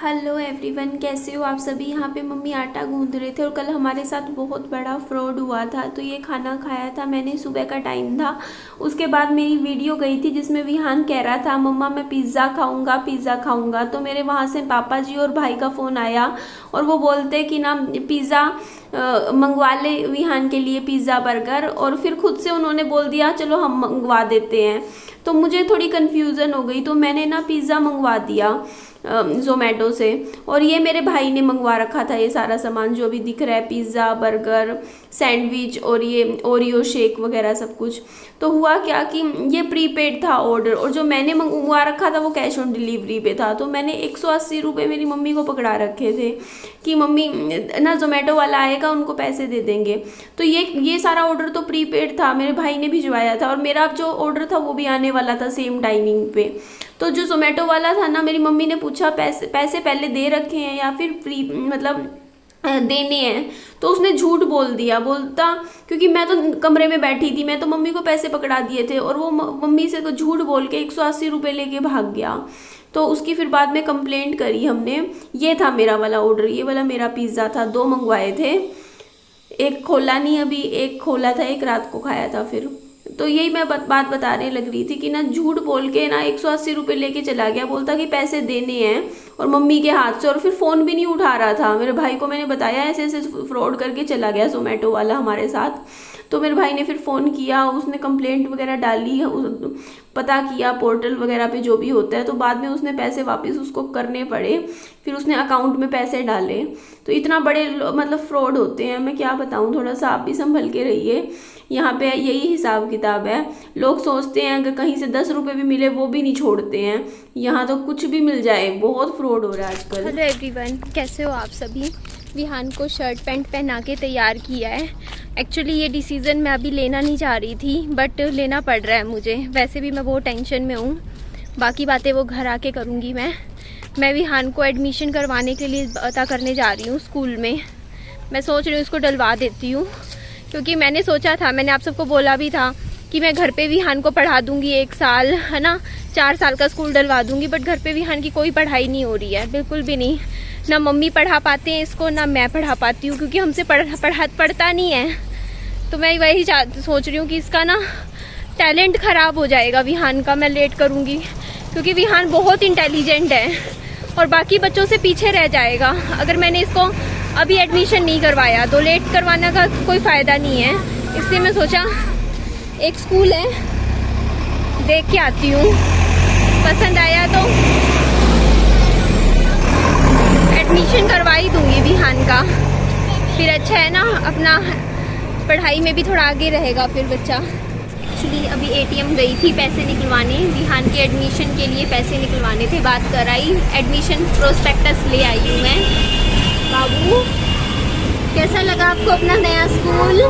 Hello everyone, कैसे हो आप सभी। यहाँ पे मम्मी आटा गूंद रहे थे और कल हमारे साथ बहुत बड़ा फ्रॉड हुआ था। तो ये खाना खाया था मैंने, सुबह का टाइम था। उसके बाद मेरी वीडियो गई थी जिसमें विहान कह रहा था मम्मा मैं पिज़्ज़ा खाऊंगा पिज़्ज़ा खाऊंगा। तो मेरे वहाँ से पापा जी और भाई का फ़ोन आया और वो बोलते कि ना पिज़्ज़ा मंगवा ले विहान के लिए, पिज़्ज़ा बर्गर। और फिर खुद से उन्होंने बोल दिया चलो हम मंगवा देते हैं। तो मुझे थोड़ी कन्फ्यूज़न हो गई, तो मैंने ना पिज़्ज़ा मंगवा दिया ज़ोमैटो से। और ये मेरे भाई ने मंगवा रखा था ये सारा सामान जो अभी दिख रहा है, पिज़्ज़ा बर्गर सैंडविच और ये ओरियो शेक वगैरह सब कुछ। तो हुआ क्या कि ये प्रीपेड था ऑर्डर, और जो मैंने मंगवा रखा था वो कैश ऑन डिलीवरी पे था। तो मैंने 180 रुपये मेरी मम्मी को पकड़ा रखे थे कि मम्मी ना ज़ोमैटो वाला आएगा उनको पैसे दे देंगे। तो ये सारा ऑर्डर तो प्रीपेड था, मेरे भाई ने भिजवाया था, और मेरा जो ऑर्डर था वो भी आने वाला था सेम टाइमिंग पे। तो जो ज़ोमैटो वाला था ना, मेरी मम्मी ने पूछा पैसे पहले दे रखे हैं या फिर फ्री मतलब देने हैं। तो उसने झूठ बोल दिया, बोलता क्योंकि मैं तो कमरे में बैठी थी, मैं तो मम्मी को पैसे पकड़ा दिए थे, और वो मम्मी से तो झूठ बोल के 180 रुपये लेके भाग गया। तो उसकी फिर बाद में कंप्लेंट करी हमने। ये था मेरा वाला ऑर्डर, ये वाला मेरा पिज़्ज़ा था, 2 मंगवाए थे, एक खोला नहीं अभी, एक खोला था, एक रात को खाया था फिर। तो यही मैं बात बताने लग रही थी कि ना झूठ बोल के ना 180 रुपये लेके चला गया, बोलता कि पैसे देने हैं और मम्मी के हाथ से, और फिर फ़ोन भी नहीं उठा रहा था। मेरे भाई को मैंने बताया ऐसे ऐसे फ्रॉड करके चला गया ज़ोमैटो वाला हमारे साथ। तो मेरे भाई ने फिर फ़ोन किया, उसने कंप्लेंट वगैरह डाली, पता किया पोर्टल वगैरह पे जो भी होता है। तो बाद में उसने पैसे वापस उसको करने पड़े, फिर उसने अकाउंट में पैसे डाले। तो इतना बड़े मतलब फ्रॉड होते हैं, मैं क्या बताऊँ। थोड़ा सा आप भी संभल के रहिए। यहाँ पे यही हिसाब किताब है। लोग सोचते हैं अगर कहीं से 10 रुपये भी मिले वो भी नहीं छोड़ते हैं, यहाँ तो कुछ भी मिल जाए। बहुत फ्रॉड हो रहा है आजकल। हेलो एवरीवन, कैसे हो आप सभी। विहान को शर्ट पैंट पहना के तैयार किया है। एक्चुअली ये डिसीज़न मैं अभी लेना नहीं चाह रही थी, बट लेना पड़ रहा है मुझे। वैसे भी मैं बहुत टेंशन में हूँ, बाकी बातें वो घर आके करूँगी। मैं विहान को एडमिशन करवाने के लिए पता करने जा रही हूँ स्कूल में। मैं सोच रही हूँ इसको डलवा देती हूँ, क्योंकि मैंने सोचा था, मैंने आप सबको बोला भी था कि मैं घर पे विहान को पढ़ा दूँगी 1 साल, है ना, 4 साल का स्कूल डलवा दूँगी। बट घर पे विहान की कोई पढ़ाई नहीं हो रही है, बिल्कुल भी नहीं। ना मम्मी पढ़ा पाते हैं इसको, ना मैं पढ़ा पाती हूँ, क्योंकि हमसे पढ़ता नहीं है। तो मैं वही सोच रही हूँ कि इसका ना टैलेंट ख़राब हो जाएगा विहान का, मैं लेट करूँगी, क्योंकि विहान बहुत इंटेलिजेंट है और बाकी बच्चों से पीछे रह जाएगा अगर मैंने इसको अभी एडमिशन नहीं करवाया। तो लेट करवाने का कोई फ़ायदा नहीं है, इसलिए मैं सोचा एक स्कूल है देख के आती हूँ, पसंद आया तो एडमिशन करवा ही दूँगी विहान का। फिर अच्छा है ना, अपना पढ़ाई में भी थोड़ा आगे रहेगा फिर बच्चा। एक्चुअली अभी ATM गई थी पैसे निकलवाने, विहान के एडमिशन के लिए पैसे निकलवाने थे। बात कराई, एडमिशन प्रोस्पेक्टस ले आई हूँ मैं। बाबू कैसा लगा आपको अपना नया स्कूल।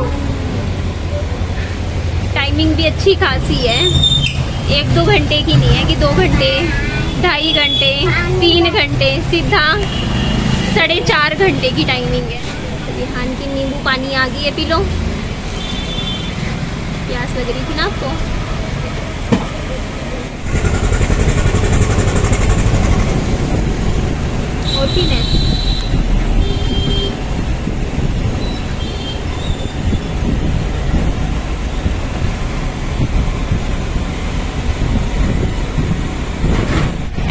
टाइमिंग भी अच्छी खासी है, 1-2 घंटे की नहीं है कि 2 घंटे, 2.5 घंटे, 3 घंटे, सीधा 4.5 घंटे की टाइमिंग है। विहान की नींबू पानी आ गई है, पी लो। प्यास लग रही थी ना आपको। और पीना है?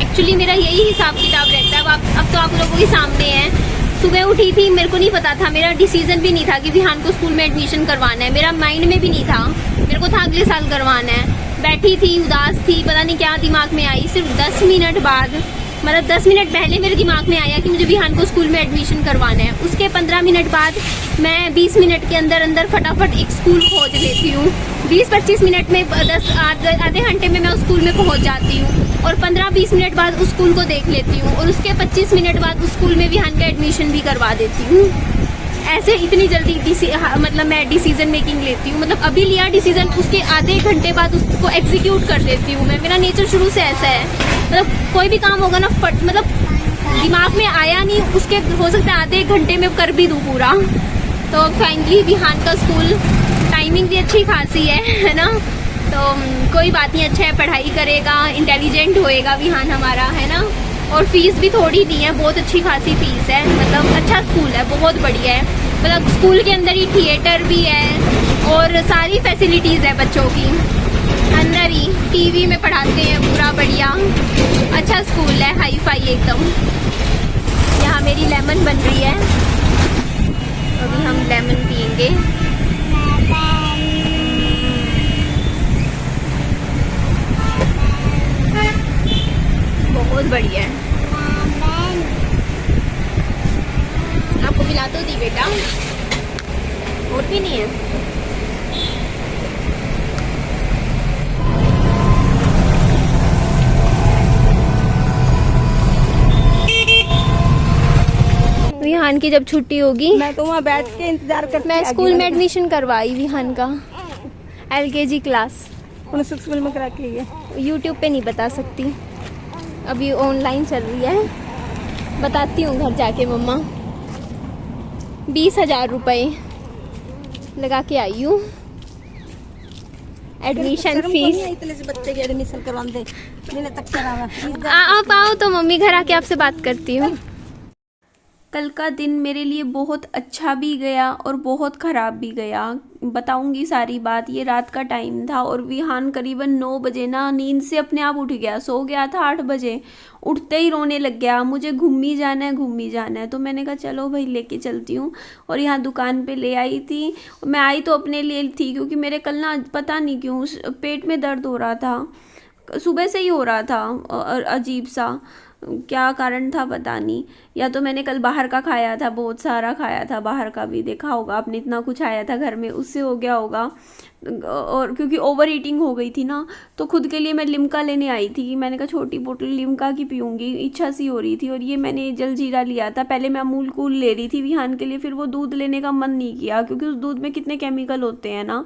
एक्चुअली मेरा यही हिसाब किताब रहता है। अब तो आप लोगों के सामने है। सुबह उठी थी, मेरे को नहीं पता था, मेरा डिसीजन भी नहीं था कि विहान को स्कूल में एडमिशन करवाना है। मेरा माइंड में भी नहीं था, मेरे को था अगले साल करवाना है। बैठी थी, उदास थी, पता नहीं क्या दिमाग में आई। सिर्फ 10 मिनट बाद, मतलब 10 मिनट पहले मेरे दिमाग में आया कि मुझे विहान को स्कूल में एडमिशन करवाना है। उसके 15 मिनट बाद मैं 20 मिनट के अंदर फटाफट एक स्कूल खोज लेती हूँ। 20-25 मिनट में, आधे घंटे में मैं उस स्कूल में पहुँच जाती हूँ, और 15-20 मिनट बाद उस स्कूल को देख लेती हूँ, और उसके 25 मिनट बाद उस स्कूल में विहान का एडमिशन भी करवा देती हूँ। ऐसे इतनी जल्दी मतलब मैं डिसीजन मेकिंग लेती हूँ। मतलब अभी लिया डिसीजन, उसके आधे घंटे बाद उसको एग्जीक्यूट कर देती हूँ मैं। मेरा नेचर शुरू से ऐसा है, मतलब कोई भी काम होगा ना मतलब दिमाग में आया नहीं, उसके हो सकता है आधे घंटे में कर भी दूँ पूरा। तो फाइनली विहान का स्कूल टाइमिंग भी अच्छी खासी है ना। तो कोई बात नहीं, अच्छा है, पढ़ाई करेगा, इंटेलिजेंट होएगा विहान हमारा, है ना। और फीस भी थोड़ी नहीं है, बहुत अच्छी खासी फीस है। मतलब अच्छा स्कूल है, बहुत बढ़िया है। मतलब स्कूल के अंदर ही थिएटर भी है और सारी फैसिलिटीज़ है बच्चों की। अंदर ही टीवी में पढ़ाते हैं, पूरा बढ़िया अच्छा स्कूल है, हाई फाई एकदम। यहाँ मेरी लेमन बन रही है, अभी हम लेमन पियेंगे। बहुत बढ़िया है। आपको पिला तो दी बेटा, और भी नहीं है। विहान की जब छुट्टी होगी मैं तो वहाँ बैठ के इंतजार करती। मैं स्कूल में एडमिशन करवाई विहान का, LKG क्लास। स्कूल में करा के है। यूट्यूब पे नहीं बता सकती, अभी ऑनलाइन चल रही है, बताती हूँ घर जाके मम्मा। 20,000 रुपये लगा के आई हूँ एडमिशन फीस। इतने से बच्चे के एडमिशन करवाते तक करावा। आप आओ तो मम्मी घर आके आपसे बात करती हूँ। कल का दिन मेरे लिए बहुत अच्छा भी गया और बहुत ख़राब भी गया। बताऊंगी सारी बात। ये रात का टाइम था और विहान करीबन 9 बजे ना नींद से अपने आप उठ गया। सो गया था 8 बजे, उठते ही रोने लग गया, मुझे घूमी जाना है, घूमी जाना है। तो मैंने कहा चलो भाई लेके चलती हूँ, और यहाँ दुकान पे ले आई थी। मैं आई तो अपने लिए थी, क्योंकि मेरे कल ना पता नहीं क्यों पेट में दर्द हो रहा था, सुबह से ही हो रहा था, अजीब सा। क्या कारण था पता नहीं, या तो मैंने कल बाहर का खाया था, बहुत सारा खाया था बाहर का भी, देखा होगा आपने, इतना कुछ आया था घर में, उससे हो गया होगा। और क्योंकि ओवर ईटिंग हो गई थी ना, तो खुद के लिए मैं लिम्का लेने आई थी। मैंने कहा छोटी बोतल लिम्का की पीऊँगी, इच्छा सी हो रही थी। और ये मैंने जलजीरा लिया था। पहले मैं अमूल कूल ले रही थी विहान के लिए, फिर वो दूध लेने का मन नहीं किया, क्योंकि उस दूध में कितने केमिकल होते हैं ना,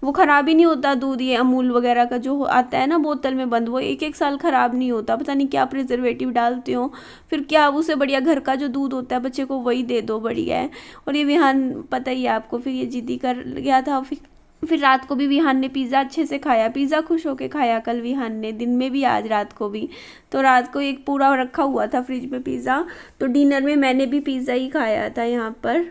वो ख़राब ही नहीं होता दूध। ये अमूल वगैरह का जो आता है ना बोतल में बंद, वो 1-1 साल ख़राब नहीं होता। पता नहीं क्या प्रिजर्वेटिव डालते हो, फिर क्या उससे बढ़िया घर का जो दूध होता है बच्चे को वही दे दो, बढ़िया है। और ये विहान पता ही है आपको, फिर ये जिद्दी कर गया था। फिर रात को भी विहान ने पिज़्ज़ा अच्छे से खाया, पिज़्ज़ा खुश होके खाया कल विहान ने, दिन में भी आज रात को भी। तो रात को एक पूरा रखा हुआ था फ्रिज में पिज़्ज़ा, तो डिनर में मैंने भी पिज़्ज़ा ही खाया था यहाँ पर।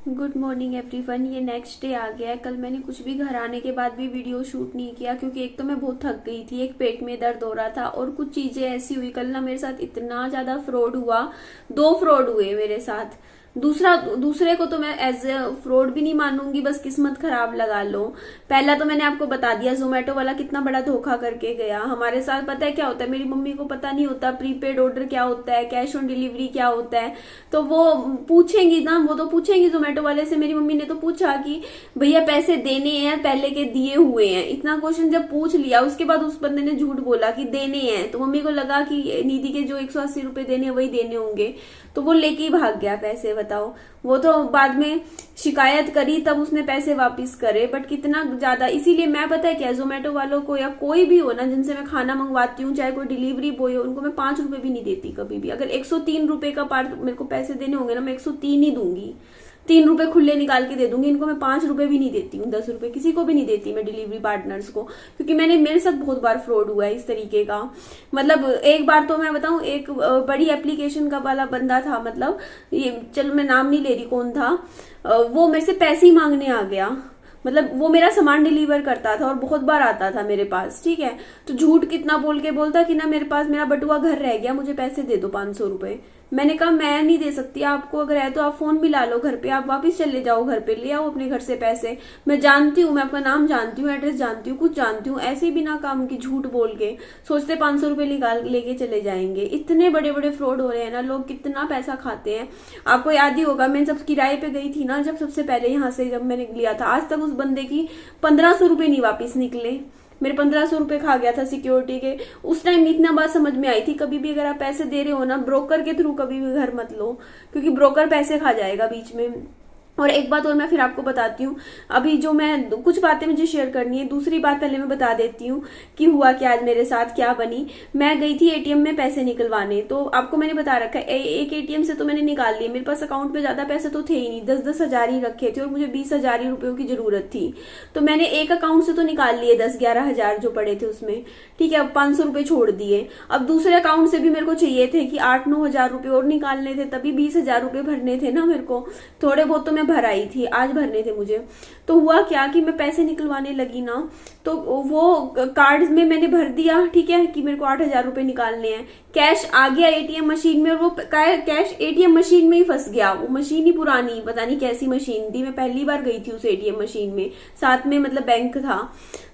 Good morning everyone. ये नेक्स्ट डे आ गया है। कल मैंने कुछ भी घर आने के बाद भी वीडियो शूट नहीं किया, क्योंकि एक तो मैं बहुत थक गई थी, एक पेट में दर्द हो रहा था, और कुछ चीज़ें ऐसी हुई कल ना मेरे साथ, इतना ज़्यादा फ्रॉड हुआ। 2 फ्रॉड हुए मेरे साथ। दूसरे को तो मैं एज ए फ्रॉड भी नहीं मानूंगी, बस किस्मत खराब लगा लो। पहला तो मैंने आपको बता दिया, जोमेटो वाला कितना बड़ा धोखा करके गया हमारे साथ। पता है क्या होता है, मेरी मम्मी को पता नहीं होता प्रीपेड ऑर्डर क्या होता है, कैश ऑन डिलीवरी क्या होता है। तो वो पूछेंगी ना, वो तो पूछेंगी जोमेटो वाले से। मेरी मम्मी ने तो पूछा कि भैया पैसे देने हैं, पहले के दिए हुए हैं। इतना क्वेश्चन जब पूछ लिया, उसके बाद उस बंदे ने झूठ बोला कि देने हैं, तो मम्मी को लगा कि निधि के जो 180 रुपए देने हैं वही देने होंगे, तो वो लेके ही भाग गया पैसे। बताओ, वो तो बाद में शिकायत करी तब उसने पैसे वापस करे, बट कितना ज्यादा। इसीलिए मैं, पता है क्या, जोमेटो वालों को या कोई भी हो ना जिनसे मैं खाना मंगवाती हूँ, चाहे कोई डिलीवरी बॉय हो, उनको मैं 5 रुपए भी नहीं देती कभी भी। अगर 103 रुपए का पार्ट मेरे को पैसे देने होंगे ना, मैं 103 ही दूंगी, 3 रुपए खुले निकाल के दे दूंगी। इनको मैं 5 रुपए भी नहीं देती हूँ, 10 रुपए किसी को भी नहीं देती मैं डिलीवरी पार्टनर्स को, क्योंकि मेरे साथ बहुत बार फ्रॉड हुआ है इस तरीके का। मतलब एक बार तो मैं बताऊं, एक बड़ी एप्लीकेशन का वाला बंदा था, मतलब ये, चलो मैं नाम नहीं ले रही कौन था, वो मेरे से पैसे ही मांगने आ गया। मतलब वो मेरा सामान डिलीवर करता था और बहुत बार आता था मेरे पास, ठीक है। तो झूठ कितना बोल के बोलता कि ना मेरे पास मेरा बटुआ घर रह गया, मुझे पैसे दे दो 500 रुपए। मैंने कहा मैं नहीं दे सकती आपको, अगर है तो आप फोन मिला लो घर पे, आप वापस चले जाओ घर पे, ले आओ अपने घर से पैसे। मैं जानती हूँ, मैं आपका नाम जानती हूँ, एड्रेस जानती हूँ, कुछ जानती हूँ, ऐसे बिना काम की झूठ बोल के सोचते 500 रुपए निकाल लेके चले जाएंगे। इतने बड़े बड़े फ्रॉड हो रहे हैं ना, लोग कितना पैसा खाते हैं। आपको याद ही होगा, मैं जब किराए पे गई थी ना, जब सबसे पहले यहाँ से जब मैंने लिया था, आज तक उस बंदे की 1500 रुपए नहीं वापिस निकले। मेरे 1500 रुपए खा गया था सिक्योरिटी के। उस टाइम इतना बात समझ में आई थी, कभी भी अगर आप पैसे दे रहे हो ना, ब्रोकर के थ्रू कभी भी घर मत लो, क्योंकि ब्रोकर पैसे खा जाएगा बीच में। और एक बात और मैं फिर आपको बताती हूँ। अभी जो मैं कुछ बातें मुझे शेयर करनी है, दूसरी बात पहले मैं बता देती हूँ कि हुआ क्या आज मेरे साथ, क्या बनी। मैं गई थी एटीएम में पैसे निकलवाने, तो आपको मैंने बता रखा है एक एटीएम से तो मैंने निकाल लिए। मेरे पास अकाउंट में ज्यादा पैसे तो थे ही नहीं, 10-10 हजार ही रखे थे और मुझे 20,000 ही रुपयों की जरूरत थी। तो मैंने एक अकाउंट से तो निकाल लिए 10-11 हजार जो पड़े थे उसमें, ठीक है। अब 500 रुपए छोड़ दिए। अब दूसरे अकाउंट से भी मेरे को चाहिए थे कि 8-9 हजार रुपए और निकालने थे, तभी 20,000 रुपए भरने थे ना मेरे को। थोड़े बहुत तो मैं भर आई थी, आज भरने थे मुझे। तो हुआ क्या कि मैं पैसे निकलवाने लगी ना, तो वो कार्ड में मैंने भर दिया, ठीक है, कि मेरे को 8,000 रुपए निकालने हैं। कैश आ गया एटीएम मशीन में और वो कैश एटीएम मशीन में ही फंस गया। वो मशीन ही पुरानी, पता नहीं कैसी मशीन थी। मैं पहली बार गई थी उस एटीएम मशीन में, साथ में मतलब बैंक था,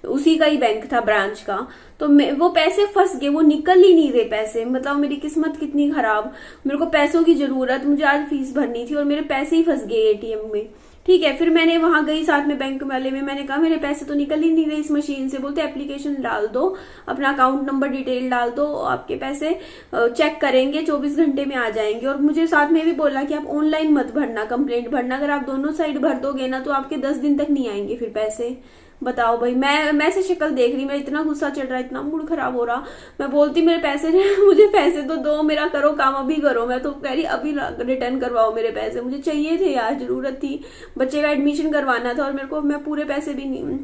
उसी का ही बैंक था, ब्रांच का। तो वो पैसे फंस गए, वो निकल ही नहीं रहे पैसे। मतलब मेरी किस्मत कितनी खराब। मेरे को पैसों की जरूरत, मुझे आज फीस भरनी थी और मेरे पैसे ही फंस गए एटीएम में, ठीक है। फिर मैंने वहां गई साथ में बैंक वाले में, मैंने कहा मेरे पैसे तो निकल ही नहीं रहे इस मशीन से। बोलते एप्लीकेशन डाल दो, अपना अकाउंट नंबर डिटेल डाल दो, आपके पैसे चेक करेंगे, 24 घंटे में आ जाएंगे। और मुझे साथ में भी बोला कि आप ऑनलाइन मत भरना, कंप्लेंट भरना। अगर आप दोनों साइड भर दोगे ना तो आपके 10 दिन तक नहीं आएंगे फिर पैसे। बताओ भाई, मैं से शक्ल देख रही, मैं इतना गुस्सा चढ़ रहा, इतना मूड खराब हो रहा। मैं बोलती मेरे पैसे मुझे पैसे तो दो, मेरा करो काम, अभी करो। मैं तो कह रही अभी रिटर्न करवाओ मेरे पैसे, मुझे चाहिए थे यार, जरूरत थी। बच्चे का एडमिशन करवाना था और मेरे को, मैं पूरे पैसे भी नहीं,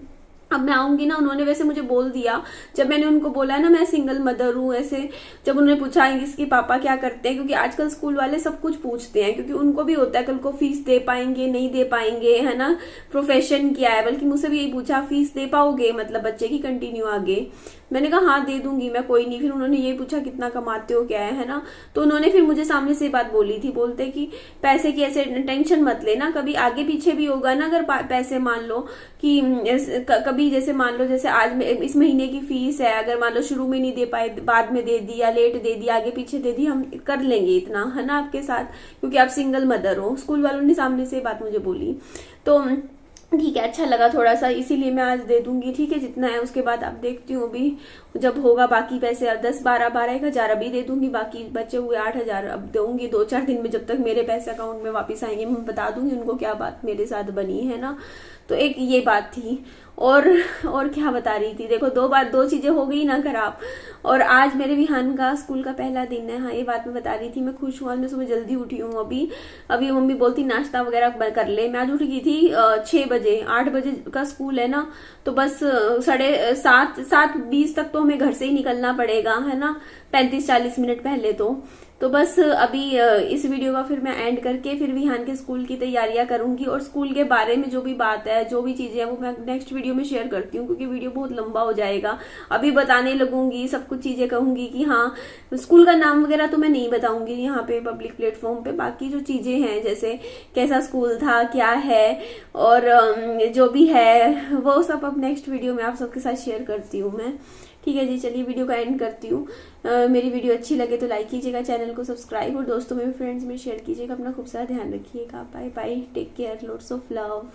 अब मैं आऊंगी ना। उन्होंने वैसे मुझे बोल दिया, जब मैंने उनको बोला ना मैं सिंगल मदर हूँ, ऐसे जब उन्होंने पूछा इसके पापा क्या करते हैं, क्योंकि आजकल स्कूल वाले सब कुछ पूछते हैं, क्योंकि उनको भी होता है कल को फीस दे पाएंगे नहीं दे पाएंगे, है ना, प्रोफेशन क्या है। बल्कि मुझसे भी यही पूछा, फीस दे पाओगे मतलब बच्चे की कंटिन्यू आगे। मैंने कहा हाँ दे दूंगी मैं, कोई नहीं। फिर उन्होंने ये पूछा कितना कमाते हो, क्या है ना। तो उन्होंने फिर मुझे सामने से बात बोली थी, बोलते कि पैसे की ऐसे टेंशन मत लेना, कभी आगे पीछे भी होगा ना। अगर पैसे मान लो कि कभी जैसे मान लो जैसे आज इस महीने की फीस है, अगर मान लो शुरू में नहीं दे पाए, बाद में दे दी या लेट दे दी, आगे पीछे दे दी, हम कर लेंगे इतना, है ना, आपके साथ, क्योंकि आप सिंगल मदर हो। स्कूल वालों ने सामने से बात मुझे बोली, तो ठीक है, अच्छा लगा थोड़ा सा, इसीलिए मैं आज दे दूंगी, ठीक है, जितना है। उसके बाद आप देखती हूँ अभी जब होगा बाकी पैसे, 10-12-1 हजार अभी दे दूंगी, बाकी बचे हुए 8,000 अब दूंगी 2-4 दिन में, जब तक मेरे पैसे अकाउंट में वापस आएंगे। मैं बता दूंगी उनको क्या बात मेरे साथ बनी है ना। तो एक ये बात थी। और क्या बता रही थी, देखो दो चीजें हो गई ना खराब। और आज मेरे विहान का स्कूल का पहला दिन है। हाँ, ये बात मैं बता रही थी, मैं खुश हूँ। आज मैं सुबह जल्दी उठी हूँ। अभी मम्मी बोलती नाश्ता वगैरह कर ले। मैं आज उठ गई थी 6 बजे, 8 बजे का स्कूल है ना, तो बस 7:20 तक तो हमें घर से ही निकलना पड़ेगा, है ना, 35-40 मिनट पहले। तो बस अभी इस वीडियो का फिर मैं एंड करके फिर विहान के स्कूल की तैयारियां करूंगी। और स्कूल के बारे में जो भी बात है, जो भी चीजें हैं, वो मैं नेक्स्ट वीडियो में शेयर करती हूँ, क्योंकि वीडियो बहुत लंबा हो जाएगा। अभी बताने लगूंगी, सब कुछ चीजें कहूंगी कि हाँ, स्कूल का नाम वगैरह तो मैं नहीं बताऊंगी यहाँ पे पब्लिक प्लेटफॉर्म पे। बाकी जो चीजें हैं, जैसे कैसा स्कूल था, क्या है, और जो भी है, वो सब अब नेक्स्ट वीडियो में आप सबके साथ शेयर करती हूँ मैं। ठीक है जी, चलिए वीडियो का एंड करती हूँ। मेरी वीडियो अच्छी लगे तो लाइक कीजिएगा, चैनल को सब्सक्राइब, और दोस्तों में, फ्रेंड्स में शेयर कीजिएगा। अपना खूब सारा ध्यान रखिएगा। Bye bye, take care, lots of love.